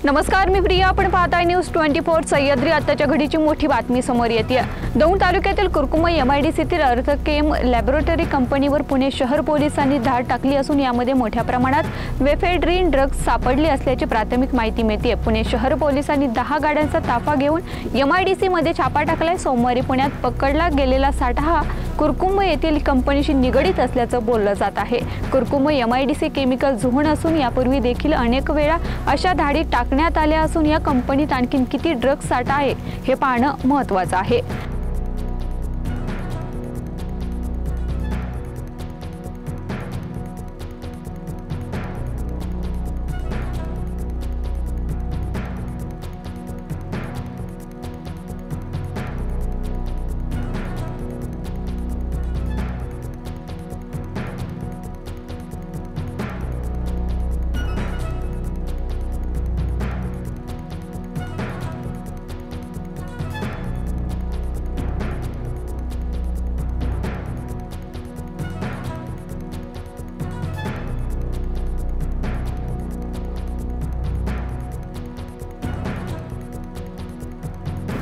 नमस्कार, मी प्रिया. आपण पाहताय न्यूज 24 सह्याद्री. आताच्या घडीची मोठी बातमी समोर येते. दौंड तालुक्यातील कुरकुम एमआयडीसीतील अर्थकेम लॅबोरेटरी कंपनीवर पुणे शहर पोलिसांनी धाड टाकली असून यामध्ये मोठ्या प्रमाणात वेफेड्रीन ड्रग्ज सापडले असल्याची प्राथमिक माहिती मिळते. पुणे शहर पोलिसांनी 10 गाड्यांचा ताफा घेऊन एमआयडीसी मध्ये छापा टाकलाय. सोमवारी पुण्यात पकडला गेलेला साठा हा कुरकुम येथील कंपनीशी निगडीत असल्याचं बोललं जात आहे. कुरकुम एमआयडीसी केमिकल झोन असून यापूर्वी देखील अनेक वेळा अशा धाडी टाकण्यात आल्या असून या कंपनीत आणखी किती ड्रग्ज साठा आहे हे पाहणं महत्त्वाचं आहे.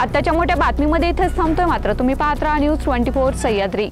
आताच्या मोठ्या बातमीमध्ये इथेच थांबतोय. मात्र तुम्ही पाहत राहा न्यूज 24 सह्याद्री.